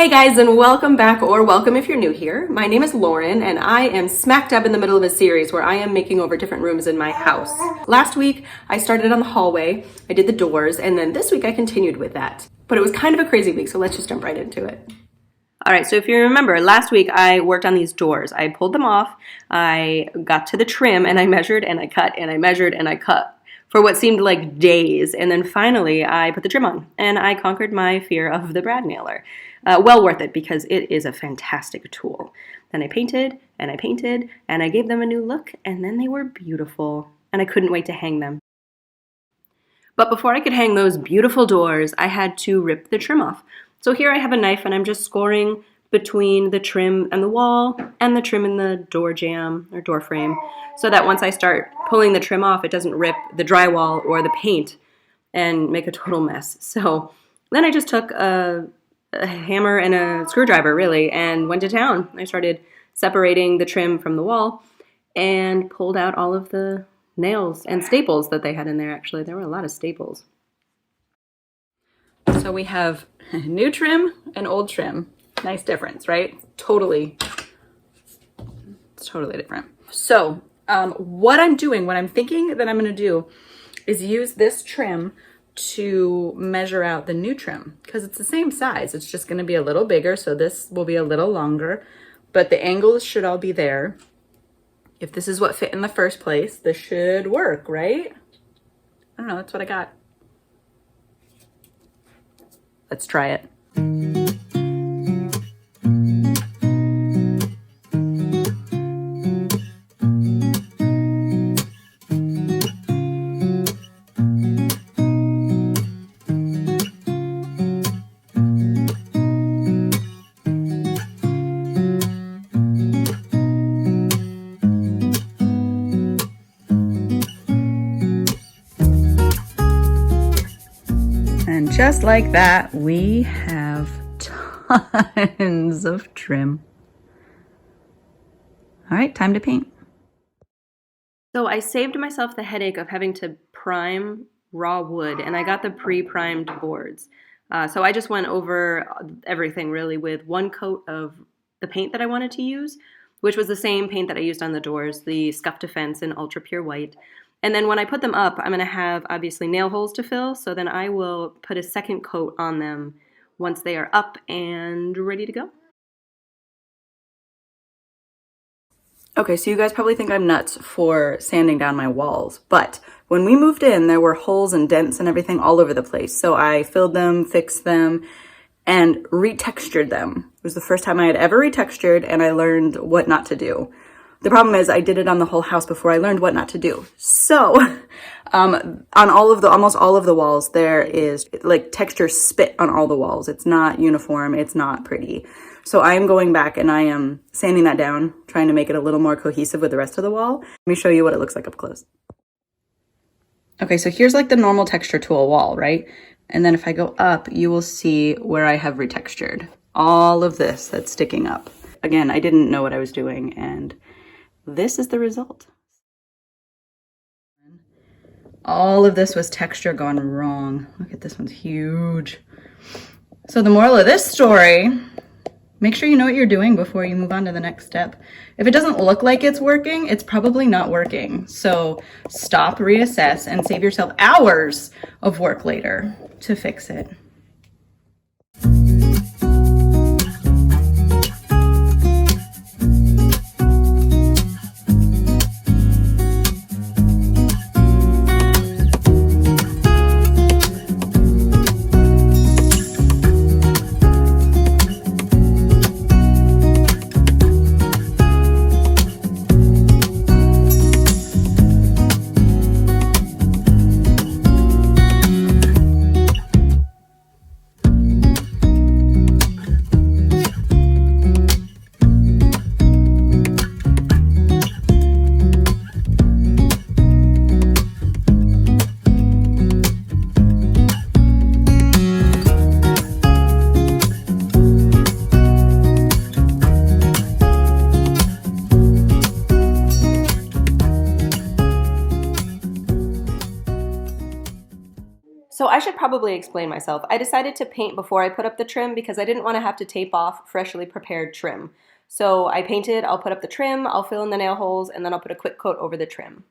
Hey guys, and welcome back, or welcome if you're new here. My name is Lauren, and I am smack dab in the middle of a series where I am making over different rooms in my house. Last week, I started on the hallway, I did the doors, and then this week I continued with that. But it was kind of a crazy week, so let's just jump right into it. All right, so if you remember, last week I worked on these doors. I pulled them off, I got to the trim, and I measured, and I cut, and I measured, and I cut for what seemed like days. And then finally, I put the trim on, and I conquered my fear of the brad nailer. Well worth it, because it is a fantastic tool. Then I painted, and I painted, and I gave them a new look, and then they were beautiful, and I couldn't wait to hang them. But before I could hang those beautiful doors, I had to rip the trim off. So here I have a knife, and I'm just scoring between the trim and the wall and the trim and the door jamb or door frame, so that once I start pulling the trim off, it doesn't rip the drywall or the paint and make a total mess. So then I just took a hammer and a screwdriver, really, and went to town. I started separating the trim from the wall and pulled out all of the nails and staples that they had in there. Actually, there were a lot of staples. So we have new trim and old trim. Nice difference, right? It's totally different. So what I'm thinking that I'm going to do is use this trim to measure out the new trim, because it's the same size. It's just going to be a little bigger, so this will be a little longer, but the angles should all be there. If this is what fit in the first place, this should work, right? I don't know, that's what I got. Let's try it. And just like that, we have tons of trim. All right, time to paint. So I saved myself the headache of having to prime raw wood, and I got the pre-primed boards. So I just went over everything really with one coat of the paint that I wanted to use, which was the same paint that I used on the doors, the Scuff Defense in Ultra Pure White. And then when I put them up, I'm going to have, obviously, nail holes to fill, so then I will put a second coat on them once they are up and ready to go. Okay, so you guys probably think I'm nuts for sanding down my walls, but when we moved in, there were holes and dents and everything all over the place. So I filled them, fixed them, and retextured them. It was the first time I had ever retextured, and I learned what not to do. The problem is I did it on the whole house before I learned what not to do. So on almost all of the walls, there is like texture spit on all the walls. It's not uniform. It's not pretty. So I am going back and I am sanding that down, trying to make it a little more cohesive with the rest of the wall. Let me show you what it looks like up close. Okay, so here's like the normal texture tool wall, right? And then if I go up, you will see where I have retextured. All of this that's sticking up. Again, I didn't know what I was doing, and this is the result. All of this was texture gone wrong. Look at this one's huge. So the moral of this story, make sure you know what you're doing before you move on to the next step. If it doesn't look like it's working, it's probably not working. So stop, reassess, and save yourself hours of work later to fix it. So I should probably explain myself. I decided to paint before I put up the trim because I didn't want to have to tape off freshly prepared trim. So I painted, I'll put up the trim, I'll fill in the nail holes, and then I'll put a quick coat over the trim.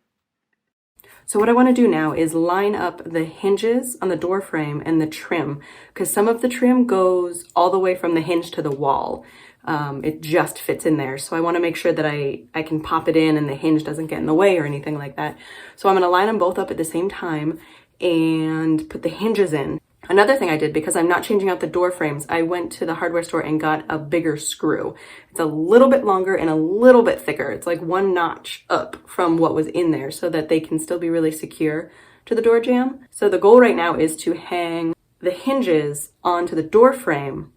So what I want to do now is line up the hinges on the door frame and the trim, because some of the trim goes all the way from the hinge to the wall. It just fits in there. So I want to make sure that I can pop it in and the hinge doesn't get in the way or anything like that. So I'm going to line them both up at the same time and put the hinges in. Another thing I did, because I'm not changing out the door frames, I went to the hardware store and got a bigger screw. It's a little bit longer and a little bit thicker. It's like one notch up from what was in there so that they can still be really secure to the door jamb. So the goal right now is to hang the hinges onto the door frame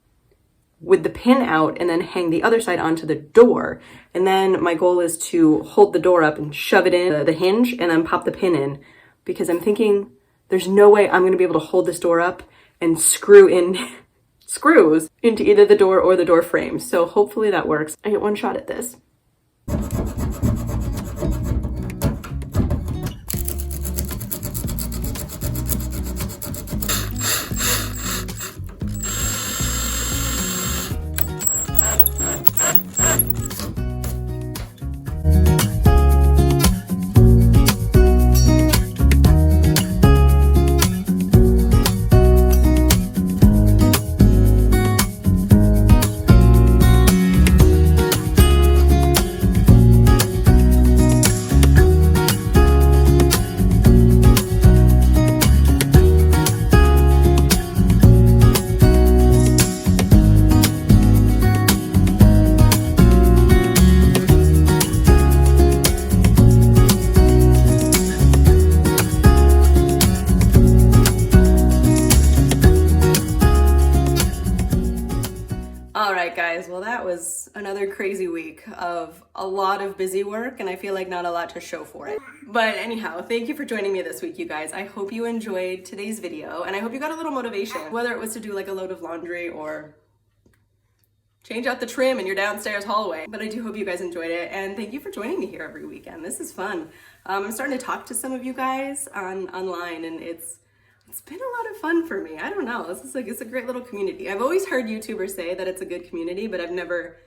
with the pin out and then hang the other side onto the door. And then my goal is to hold the door up and shove it in the hinge and then pop the pin in, because I'm thinking there's no way I'm gonna be able to hold this door up and screw in screws into either the door or the door frame. So hopefully that works. I get one shot at this. All right, guys, well, that was another crazy week of a lot of busy work, and I feel like not a lot to show for it. But anyhow, thank you for joining me this week, you guys. I hope you enjoyed today's video, and I hope you got a little motivation, whether it was to do like a load of laundry or change out the trim in your downstairs hallway. But I do hope you guys enjoyed it, and thank you for joining me here every weekend. This is fun. I'm starting to talk to some of you guys online, and it's been a lot of fun for me. I don't know. It's a great little community. I've always heard YouTubers say that it's a good community, but I've never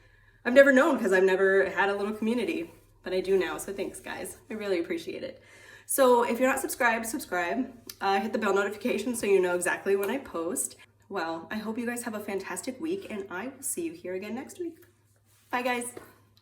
known, because I've never had a little community, but I do now. So thanks, guys. I really appreciate it. So if you're not subscribed, subscribe. Hit the bell notification so you know exactly when I post. Well, I hope you guys have a fantastic week, and I will see you here again next week. Bye, guys.